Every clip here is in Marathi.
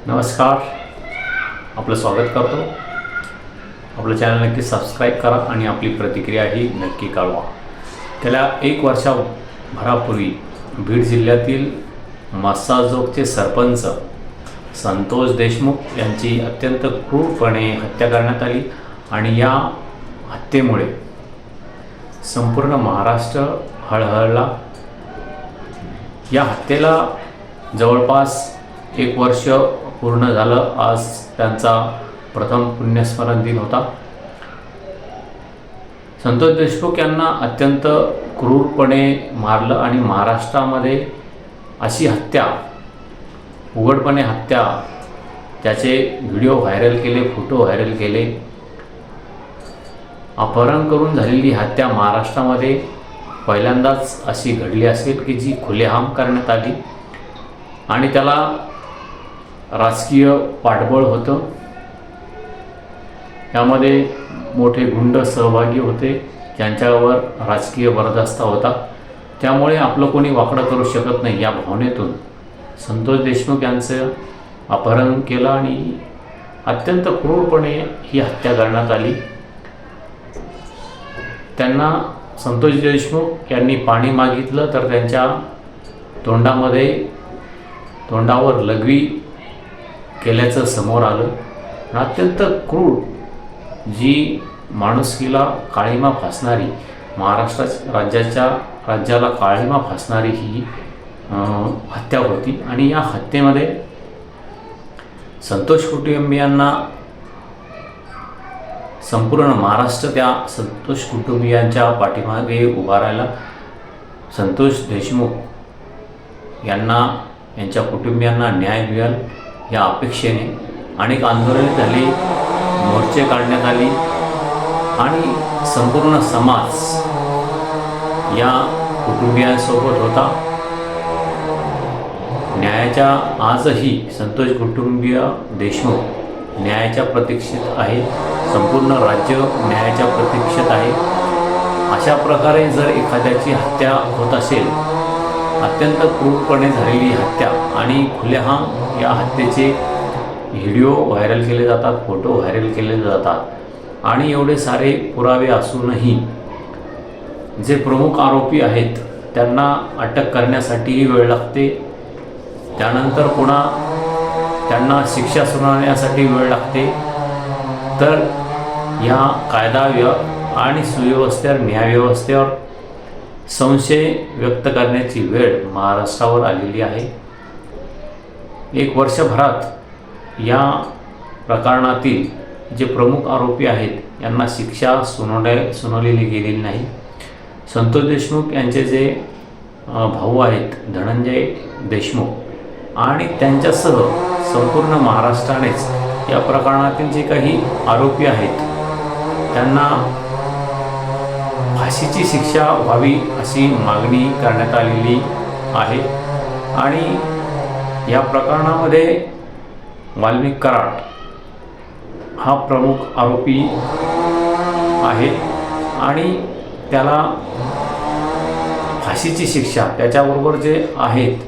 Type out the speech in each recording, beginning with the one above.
नमस्कार, आपलं स्वागत करतो. आपलं चॅनल नक्की सबस्क्राईब करा आणि आपली प्रतिक्रियाही नक्की कळवा. गेल्या 1 वर्षभरापूर्वी बीड जिल्ह्यातील मस्साजोगचे सरपंच संतोष देशमुख यांची अत्यंत क्रूरपणे हत्या करण्यात आली आणि या हत्येमुळे संपूर्ण महाराष्ट्र हळहळला. या हत्येला जवळपास 1 वर्ष पूर्ण झालं. आज त्यांचा प्रथम पुण्यस्मरण दिन होता. संतोष देशमुख यांना अत्यंत क्रूरपणे मारलं आणि महाराष्ट्रामध्ये अशी हत्या, उघडपणे हत्या, त्याचे व्हिडिओ व्हायरल केले, फोटो व्हायरल केले. अपहरण करून झालेली हत्या महाराष्ट्रामध्ये पहिल्यांदाच अशी घडली असेल की जी खुलेआम करण्यात आली आणि त्याला राजकीय पाठबळ होतं. यामध्ये मोठे गुंड सहभागी होते ज्यांच्यावर राजकीय बरदस्ता होता. त्यामुळे आपलं कोणी वाकडं करू शकत नाही या भावनेतून संतोष देशमुख यांचं अपहरण केलं आणि अत्यंत क्रूरपणे ही हत्या करण्यात आली. त्यांना संतोष देशमुख यांनी पाणी मागितलं तर त्यांच्या तोंडावर लघवी केल्याचं समोर आलं. अत्यंत क्रूर, जी माणुसकीला काळिमा फासणारी, राज्याला काळिमा फासणारी ही हत्या होती. आणि या हत्येमध्ये संतोष कुटुंबियांना, संपूर्ण महाराष्ट्र त्या संतोष कुटुंबियांच्या पाठीमागे उभा राहिला. संतोष देशमुख यांच्या कुटुंबियांना न्याय मिळेल या अपेक्षेने अनेक आंदोलने झाली, मोर्चे काढण्यात आली आणि संपूर्ण समाज या कुटुंबियांसोबत होता. न्यायाच्या आजही संतोष कुटुंबीय देशमुख न्यायाच्या प्रतीक्षेत आहे. संपूर्ण राज्य न्यायाच्या प्रतीक्षेत आहे. अशा प्रकारे जर एखाद्याची हत्या होत असेल, अत्यंत क्रूरपणे झालेली हत्या आणि खुलेआम या हत्येचे व्हिडिओ व्हायरल केले जातात, फोटो व्हायरल केले जातात आणि एवढे सारे पुरावे असूनही जे प्रमुख आरोपी आहेत त्यांना अटक करण्यासाठीही वेळ लागते. त्यानंतर पुन्हा त्यांना शिक्षा सुनावण्यासाठी वेळ लागते. तर या कायदा आणि सुव्यवस्थेवर, न्यायव्यवस्थेवर संशय व्यक्त करण्याची वेळ महाराष्ट्रावर आलेली आहे. 1 वर्षभरात या प्रकरणातील जे प्रमुख आरोपी आहेत यांना शिक्षा सुनावलेली गेलेली नाही. संतोष देशमुख यांचे जे भाऊ आहेत धनंजय देशमुख आणि त्यांच्यासह संपूर्ण महाराष्ट्रानेच या प्रकरणातील जे काही आरोपी आहेत त्यांना फाशीची शिक्षा व्हावी अशी मागणी करण्यात आलेली आहे. आणि या प्रकरणामध्ये वाल्मिक कराड हा प्रमुख आरोपी आहे आणि त्याला फाशीची शिक्षा, त्याच्याबरोबर जे आहेत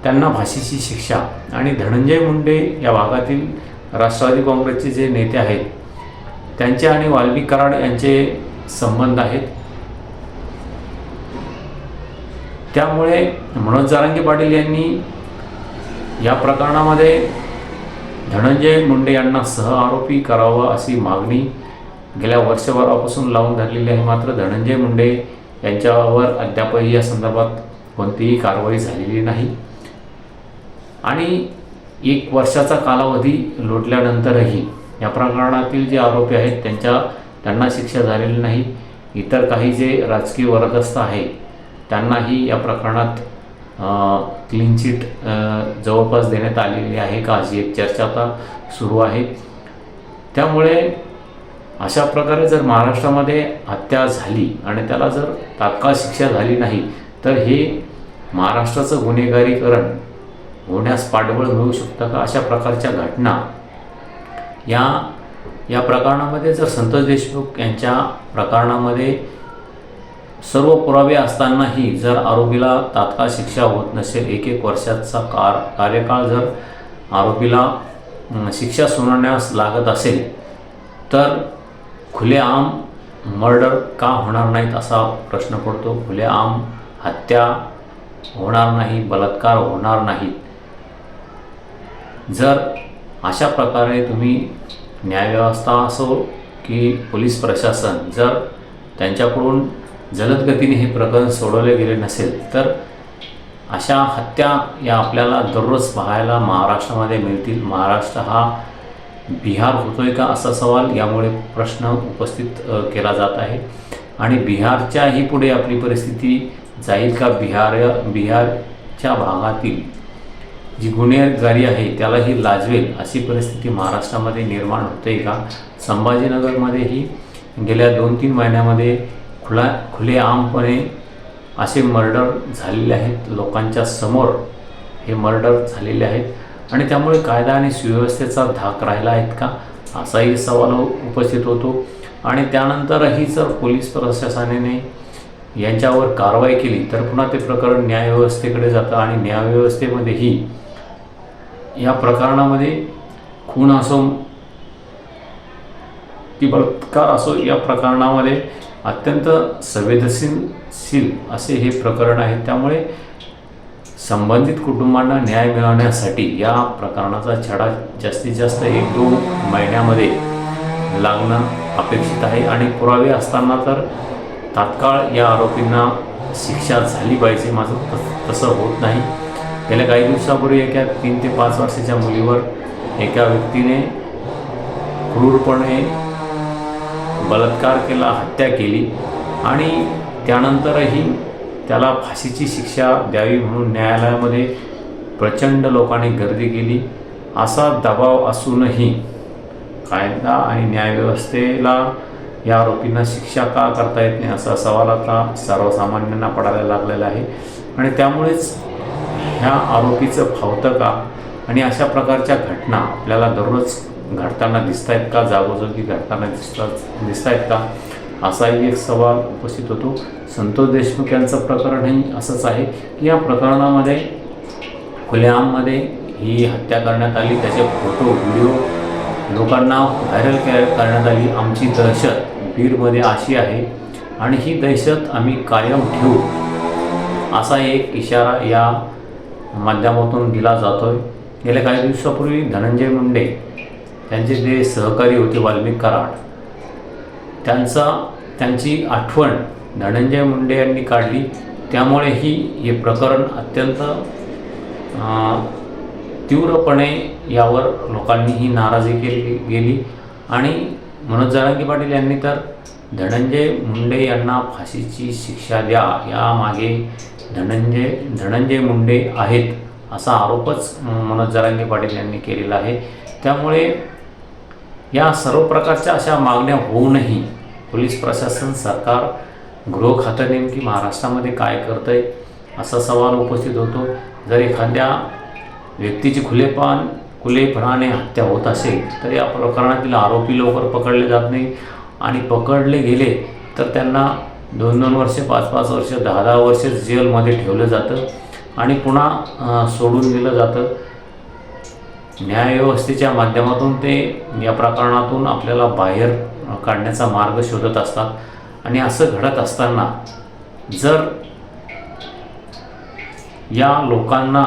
त्यांना फाशीची शिक्षा आणि धनंजय मुंडे या भागातील राष्ट्रवादी काँग्रेसचे जे नेते आहेत त्यांचे आणि वाल्मिक कराड यांचे संबंध आहेत. त्यामुळे मनोज जरांगे पाटील यांनी या प्रकरणामध्ये धनंजय मुंडे यांना सहआरोपी करावं अशी मागणी गेल्या वर्षभरापासून लावून धरलेली आहे. मात्र धनंजय मुंडे यांच्यावर अद्यापही या संदर्भात कोणतीही कारवाई झालेली नाही आणि 1 वर्षाचा कालावधी लोटल्यानंतरही या प्रकरणातील जे आरोपी आहेत त्यांना शिक्षा झालेली नाही. इतर काही जे राजकीय वरदस्त आहे त्यांनाही या प्रकरणात क्लीन चिट जवळपास देण्यात आलेली आहे का अशी एक चर्चा आता सुरू आहे. त्यामुळे अशा प्रकारे जर महाराष्ट्रामध्ये हत्या झाली आणि त्याला जर तात्काळ शिक्षा झाली नाही तर हे महाराष्ट्राचं गुन्हेगारीकरण होण्यास पाठबळ मिळू शकतं का? अशा प्रकारच्या घटना या प्रकरणामध्ये जर संतोष देशमुख यांच्या प्रकरणामध्ये सर्व पुरावे असतानाही जर आरोपीला तात्काळ शिक्षा होत नसेल, 1 वर्षाचा कार्यकाळ जर आरोपीला शिक्षा सुनावण्यास लागत असेल तर खुलेआम मर्डर का होणार नाहीत असा प्रश्न पडतो. खुलेआम हत्या होणार नाही, बलात्कार होणार नाहीत. जर अशा प्रकारे तुम्ही न्यायव्यवस्था असो की पोलीस प्रशासन जर त्यांच्याकडून जलद गतीने हे प्रकरण सोडवले गेले नसेल तर अशा हत्या या आपल्याला दररोज पाहायला महाराष्ट्रामध्ये मिळतील. महाराष्ट्र हा बिहार होतोय का असा सवाल यामुळे प्रश्न उपस्थित केला जात आहे. आणि बिहारच्याही पुढे आपली परिस्थिती जाईल का? बिहारच्या भागातील जी गुन्हेगारी आहे त्यालाही लाजवेल अशी परिस्थिती महाराष्ट्रामध्ये निर्माण होते का? संभाजीनगरमध्येही गेल्या 2-3 महिन्यामध्ये खुलेआमपणे असे मर्डर झालेले आहेत. लोकांच्या समोर हे मर्डर झालेले आहेत आणि त्यामुळे कायदा आणि सुव्यवस्थेचा धाक राहिला आहेत का असाही सवाल उपस्थित होतो. आणि त्यानंतरही जर पोलीस प्रशासनाने यांच्यावर कारवाई केली तर पुन्हा ते प्रकरण न्यायव्यवस्थेकडे जातं आणि न्यायव्यवस्थेमध्येही या प्रकरणामध्ये खून असो की बलात्कार असो या प्रकरणामध्ये अत्यंत संवेदनशील असे हे प्रकरण आहे. त्यामुळे संबंधित कुटुंबांना न्याय मिळवण्यासाठी या प्रकरणाचा छडा जास्तीत जास्त 1-2 महिन्यामध्ये लागणं अपेक्षित आहे. आणि पुरावे असताना तर तात्काळ या आरोपींना शिक्षा झाली पाहिजे. माझं तसं होत नाही. गेल्या काही दिवसापूर्वी एका 3 ते 5 वर्षाच्या मुलीवर एका व्यक्तीने क्रूरपणे बलात्कार केला, हत्या केली आणि त्यानंतरही त्याला फाशीची शिक्षा द्यावी म्हणून न्यायालयामध्ये प्रचंड लोकांनी गर्दी केली. असा दबाव असूनही कायदा आणि न्यायव्यवस्थेला या आरोपींना शिक्षा का करता येत नाही असा सवाल आता सर्वसामान्यांना पडायला लागलेला आहे. आणि त्यामुळेच ह्या आरोपीचं फावतं का? आणि अशा प्रकारच्या घटना आपल्याला दररोज घडताना दिसत आहेत का? जागोजागी घडताना दिसत आहेत का असाही एक सवाल उपस्थित होतो. संतोष देशमुख यांचं प्रकरणही असंच आहे की या प्रकरणामध्ये खुलेआममध्ये ही हत्या करण्यात आली. त्याचे फोटो व्हिडिओ लोकांना व्हायरल करण्यात आली. आमची दहशत बीडमध्ये अशी आहे आणि ही दहशत आम्ही कायम ठेवू असा एक इशारा या माध्यमातून दिला जातोय. गेल्या काही दिवसापूर्वी धनंजय मुंडे त्यांचे जे सहकारी होते वाल्मिक कराड त्यांची आठवण धनंजय मुंडे यांनी काढली. त्यामुळेही हे प्रकरण अत्यंत तीव्रपणे यावर लोकांनीही नाराजी केली गेली. आणि मनोज जरांगे पाटील यांनी तर धनंजय मुंडे यांना फाशीची शिक्षा द्या यामागे धनंजय मुंडे आहेत असा आरोपच मनोज जरांगे पाटील यांनी केलेला आहे. त्यामुळे या सर्व प्रकारच्या अशा मागण्या होऊनही पोलीस प्रशासन, सरकार, गृह खातं नेमकी महाराष्ट्रामध्ये काय करतंय असा सवाल उपस्थित होतो. जर एखाद्या व्यक्तीची खुलेपणाने हत्या होत असेल तर या प्रकरणातील आरोपी लवकर पकडले जात नाही आणि पकडले गेले तर त्यांना 2-2 वर्ष, 5-5 वर्ष, 10-10 वर्ष जेलमध्ये ठेवलं जातं आणि पुन्हा सोडून दिलं जातं. न्यायव्यवस्थेच्या माध्यमातून ते या प्रकरणातून आपल्याला बाहेर काढण्याचा मार्ग शोधत असतात. आणि असं घडत असताना जर या लोकांना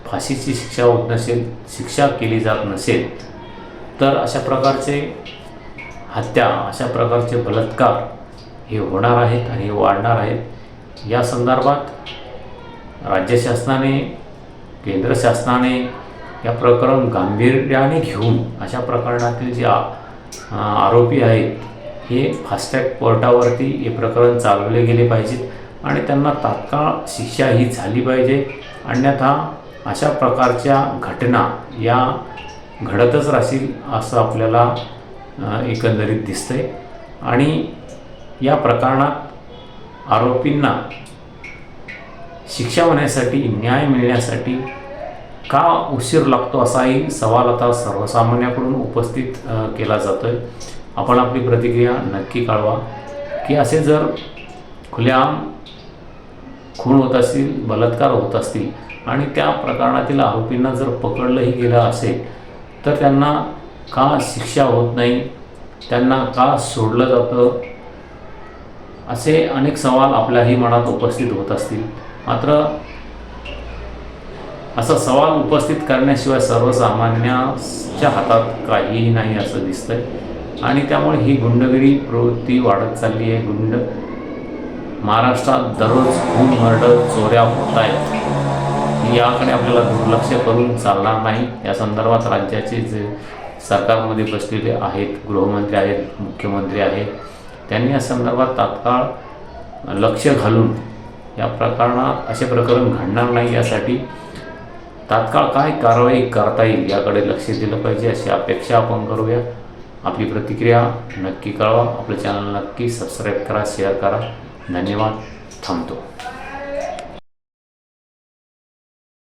फाशीची शिक्षा होत नसेल, शिक्षा केली जात नसेल तर अशा प्रकारचे हत्या, अशा प्रकारचे बलात्कार हे होणार आहेत आणि हे वाढणार आहेत. या संदर्भात राज्य शासनाने, केंद्र शासनाने या प्रकरण गांभीर्याने घेऊन अशा प्रकरणातील जे आरोपी आहेत हे फास्ट्रॅक कोर्टावरती हे प्रकरण चालवले गेले पाहिजेत आणि त्यांना तात्काळ शिक्षा ही झाली पाहिजे. अन्यथा अशा प्रकारच्या घटना या घडतच राहतील असं आपल्याला एकंदरीत दिसतंय. आणि या प्रकरणात आरोपींना शिक्षा होण्यासाठी, न्याय मिळण्यासाठी का उशीर लागतो असाही सवाल आता सर्वसामान्यांकडून उपस्थित केला जातोय. आपण आपली प्रतिक्रिया नक्की कळवा की असे जर खुलेआम खून होत असतील, बलात्कार होत असतील आणि त्या प्रकरणातील आरोपींना जर पकडलंही गेलं असेल तर त्यांना का शिक्षा होत नाही, त्यांना का सोडलं जातं, असे अनेक सवाल आपल्याही मनात उपस्थित होत असतील. मात्र असा सवाल उपस्थित करण्याशिवाय सर्वसामान्याच्या हातात काहीही नाही असं दिसतंय. आणि त्यामुळे ही गुंडगिरी प्रवृत्ती वाढत चालली आहे. महाराष्ट्रात दररोज खून, मर्डर, चोऱ्या होत आहेत. याकडे आपल्याला दुर्लक्ष करून चालणार नाही. या संदर्भात राज्याचे जे सरकारमध्ये बसलेले आहेत, गृहमंत्री आहेत, मुख्यमंत्री आहेत, त्यांनी या संदर्भात तात्काळ लक्ष घालून या प्रकरणात असे प्रकरण घडणार नाही यासाठी तात्काळ काय कारवाई करता येईल याकडे लक्ष दिलं पाहिजे, अशी अपेक्षा आपण करूया. आपली प्रतिक्रिया नक्की कळवा. आपलं चॅनल नक्की सबस्क्राईब करा, शेअर करा. धन्यवाद. थांबतो.